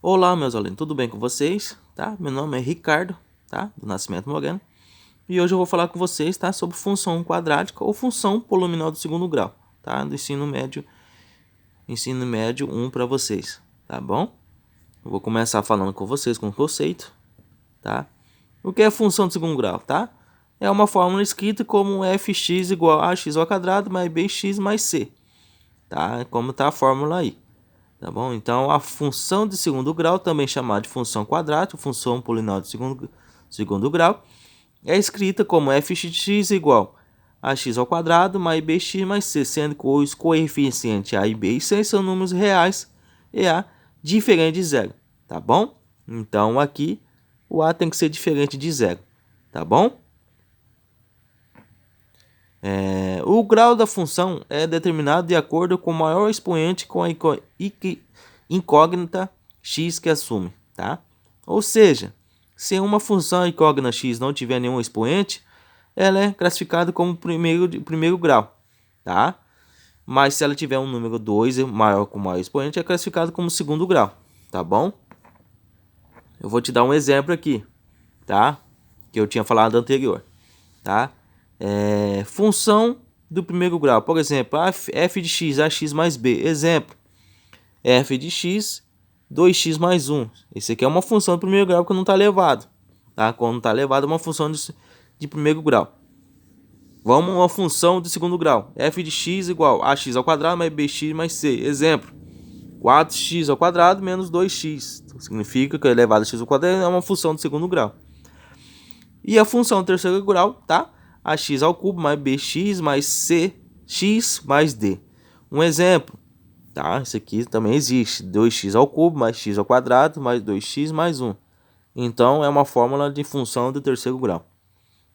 Olá, meus alunos, tudo bem com vocês? Tá? Meu nome é Ricardo, tá? Do Nascimento Moreno. E hoje eu vou falar com vocês, tá? Sobre função quadrática ou função polinomial do segundo grau, tá? Do ensino médio 1 para vocês, tá bom? Eu vou começar falando com vocês com o conceito, tá? O que é função de segundo grau, tá? É uma fórmula escrita como fx igual a x ao quadrado mais bx mais c, tá? Como tá a fórmula aí. Tá bom? Então, a função de segundo grau, também chamada de função quadrática, função polinomial de segundo grau, é escrita como fx igual a x ao quadrado mais bx mais c, sendo que os coeficientes a e b e c são números reais e a diferente de zero, tá bom? Então, aqui, o a tem que ser diferente de zero, tá bom? O grau da função é determinado de acordo com o maior expoente com a incógnita x que assume, tá? Ou seja, se uma função incógnita x não tiver nenhum expoente, ela é classificada como primeiro grau, tá? Mas se ela tiver um número 2 maior com o maior expoente, é classificado como segundo grau, tá bom? Eu vou te dar um exemplo aqui, tá? Que eu tinha falado anterior, tá? Função do primeiro grau, por exemplo, f de x, ax mais b. Exemplo, f de x, 2x mais 1. Esse aqui é uma função do primeiro grau que não está elevado. Tá? Quando não está elevado, é uma função de primeiro grau. Vamos a uma função de segundo grau. F de x igual a x ao quadrado mais bx mais c. Exemplo, 4x ao quadrado menos 2x. Então, significa que elevado a x ao quadrado é uma função de segundo grau. E a função de terceiro grau, tá? Ax ao cubo mais bx mais cx mais d. Um exemplo, tá? Isso aqui também existe. 2x ao cubo mais x ao quadrado mais 2x mais 1. Então, é uma fórmula de função de terceiro grau.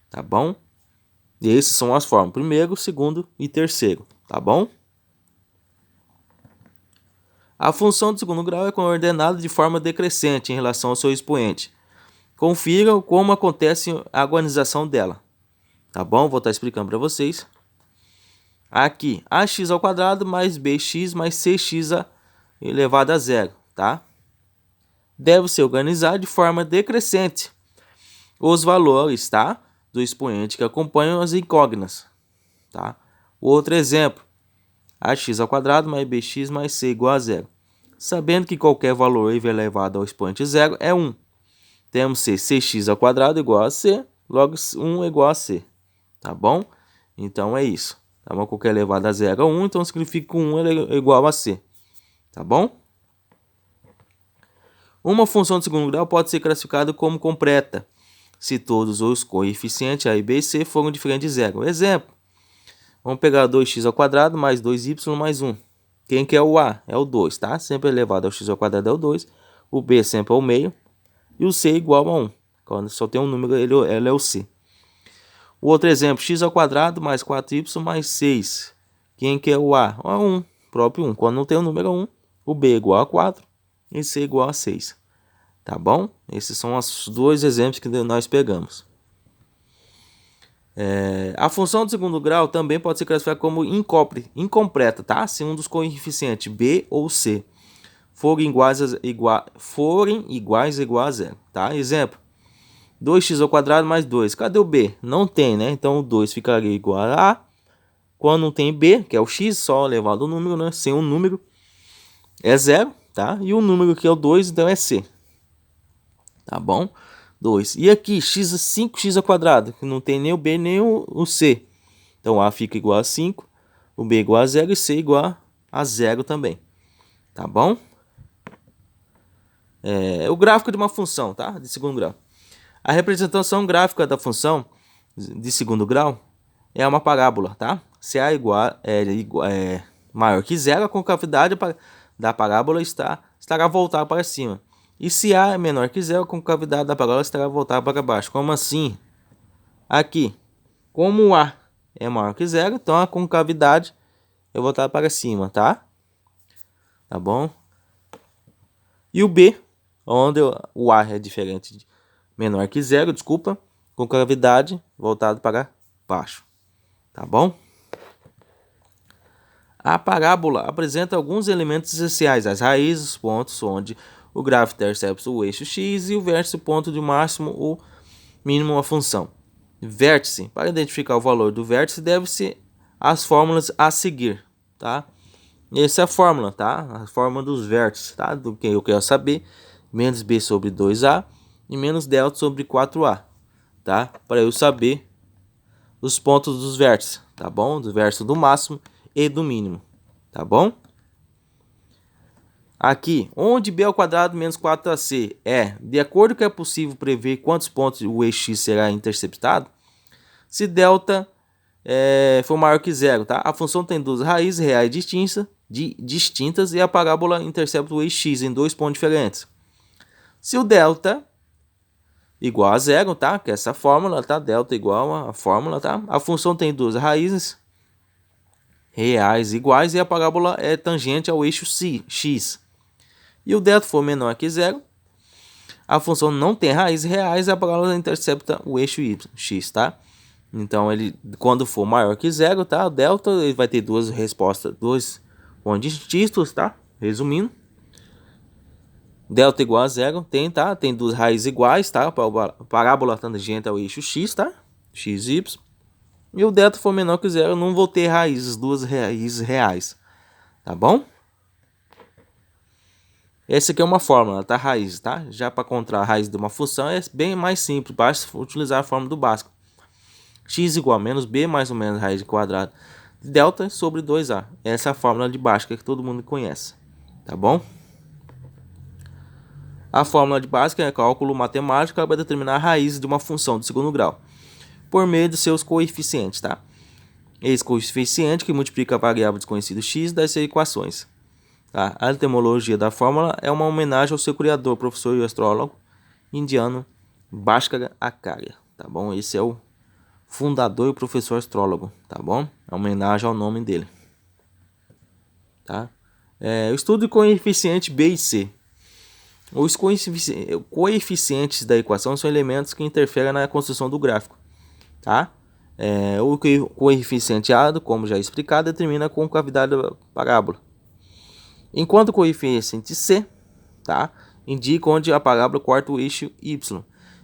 Tá bom? E essas são as fórmulas. Primeiro, segundo e terceiro. Tá bom? A função de segundo grau é coordenada de forma decrescente em relação ao seu expoente. Confira como acontece a organização dela. Tá bom? Vou estar explicando para vocês. Aqui, ax ao quadrado mais bx mais cx elevado a zero, tá? Deve ser organizado de forma decrescente os valores, tá? Do expoente que acompanham as incógnitas, tá? Outro exemplo, ax ao quadrado mais bx mais c igual a zero. Sabendo que qualquer valor elevado ao expoente zero é 1. Temos cx ao quadrado igual a c, logo 1 é igual a c. Tá bom? Então é isso. Tá bom? Qualquer elevado a zero é 1, então significa que 1 é igual a c. Tá bom? Uma função de segundo grau pode ser classificada como completa, se todos os coeficientes a, b e c forem diferentes de zero. Exemplo, vamos pegar 2x ao quadrado mais 2y mais 1. Quem que é o a? É o 2, tá? Sempre elevado ao x ao quadrado é o 2. O b sempre é o meio. E o c é igual a 1. Quando só tem um número, ele é o c. O outro exemplo, x ao quadrado mais 4y mais 6. Quem que é o a? É 1, próprio 1. Quando não tem o número 1, o b é igual a 4 e c é igual a 6. Tá bom? Esses são os dois exemplos que nós pegamos. A função de segundo grau também pode ser classificada como incompleta, tá? Se um dos coeficientes b ou c forem iguais igual a zero, tá? Exemplo, 2x ao quadrado mais 2. Cadê o b? Não tem, né? Então o 2 ficaria igual a a. Quando não tem b, que é o x, só elevado ao número, né? Sem um número, é zero, tá? E o número que é o 2, então é c. Tá bom? 2. E aqui, x é 5x ao quadrado, que não tem nem o b nem o c. Então a fica igual a 5, o b igual a 0 e c igual a 0 também. Tá bom? O gráfico de uma função, tá? De segundo grau. A representação gráfica da função de segundo grau é uma parábola, tá? Se a é maior que zero, a concavidade da parábola estará voltada para cima. E se a é menor que zero, a concavidade da parábola estará voltada para baixo. Como assim? Aqui, como a é maior que zero, então a concavidade é voltada para cima, tá? Tá bom? E o b, onde o a é diferente, menor que zero, desculpa, concavidade voltada para baixo. Tá bom? A parábola apresenta alguns elementos essenciais, as raízes, os pontos onde o grafo intercepta o eixo x e o vértice o ponto de máximo ou mínimo a função. Vértice. Para identificar o valor do vértice, deve-se as fórmulas a seguir, tá? Essa é a fórmula, tá? A fórmula dos vértices, tá? Do que eu quero saber, menos b sobre 2a e menos delta sobre 4a, tá? Para eu saber os pontos dos vértices, tá bom? Do vértice do máximo e do mínimo, tá bom? Aqui, onde b ao quadrado menos 4ac é, de acordo que é possível prever quantos pontos o eixo x será interceptado, se delta for maior que zero, tá? A função tem duas raízes reais distintas e a parábola intercepta o eixo x em dois pontos diferentes. Se o delta igual a zero, tá? Que é essa fórmula, tá? Delta igual a fórmula, tá? A função tem duas raízes reais iguais e a parábola é tangente ao eixo x. E o delta for menor que zero, a função não tem raízes reais e a parábola intercepta o eixo x, tá? Então, ele, quando for maior que zero, tá? O delta ele vai ter duas respostas, dois pontos distintos, tá? Resumindo, delta igual a zero tem, tá? Tem duas raízes iguais, tá? Parábola tangente ao eixo x, tá? X, y. E o delta for menor que zero, não vou ter raízes, duas raízes reais, tá bom? Essa aqui é uma fórmula, tá? Raiz, tá? Já para encontrar a raiz de uma função é bem mais simples, basta utilizar a fórmula do básico. X igual a menos b mais ou menos raiz quadrada de delta sobre 2a. Essa é a fórmula de básica que todo mundo conhece, tá bom? A fórmula de básica é cálculo matemático para determinar a raiz de uma função de segundo grau por meio de seus coeficientes, tá? Esse coeficiente que multiplica a variável desconhecida x das equações. Tá? A etimologia da fórmula é uma homenagem ao seu criador, professor e astrólogo indiano Bhaskara Acharya, tá bom? Esse é o fundador e professor astrólogo, tá bom? É uma homenagem ao nome dele, tá? O estudo de coeficiente B e C. Os coeficientes da equação são elementos que interferem na construção do gráfico, tá? O coeficiente A, como já explicado, determina a concavidade da parábola, enquanto o coeficiente C, tá, indica onde a parábola corta o eixo y,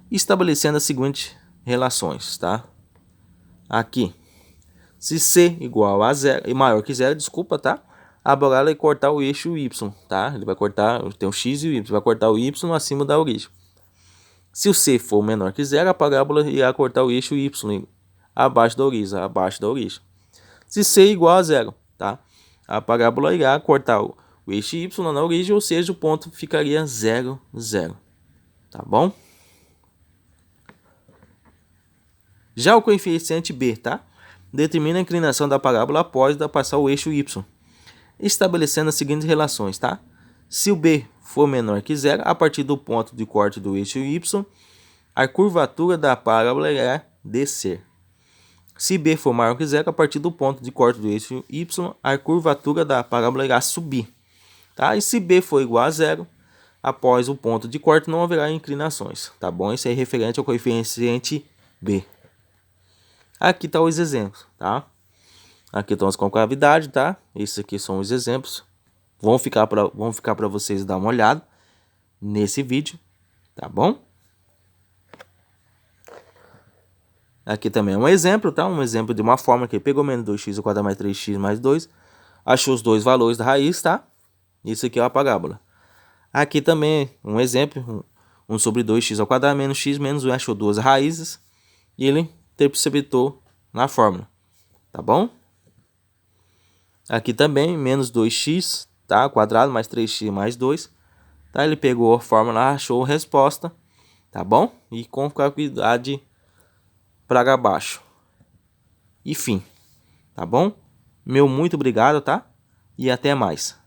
estabelecendo as seguintes relações, tá? Aqui, se C igual a zero e maior que zero, desculpa, tá? A parábola vai cortar o eixo y, tá? Ele vai cortar, tem o x e o y, vai cortar o y acima da origem. Se o C for menor que zero, a parábola irá cortar o eixo y abaixo da origem. Se C igual a zero, tá? A parábola irá cortar o eixo y na origem, ou seja, o ponto ficaria 0, 0, tá bom? Já o coeficiente B, tá? Determina a inclinação da parábola após passar o eixo y, estabelecendo as seguintes relações, tá? Se o B for menor que 0, a partir do ponto de corte do eixo y, a curvatura da parábola irá descer. Se B for maior que 0, a partir do ponto de corte do eixo y, a curvatura da parábola irá subir. Tá? E se B for igual a 0, após o ponto de corte não haverá inclinações, tá bom? Isso é referente ao coeficiente B. Aqui estão os exemplos, tá? Aqui estão as concavidades, tá? Esses aqui são os exemplos. Vão ficar para vocês dar uma olhada nesse vídeo, tá bom? Aqui também é um exemplo, tá? Um exemplo de uma fórmula que pegou menos 2x ao quadrado mais 3x mais 2, achou os dois valores da raiz, tá? Isso aqui é uma parábola. Aqui também um exemplo, 1 sobre 2x ao quadrado menos x menos 1, achou duas raízes e ele interceptou na fórmula, tá bom? Aqui também menos 2x, tá? Quadrado mais 3x mais 2, tá? Ele pegou a fórmula, achou a resposta, tá bom? E com concavidade para baixo. E fim, tá bom? Meu muito obrigado, tá? E até mais.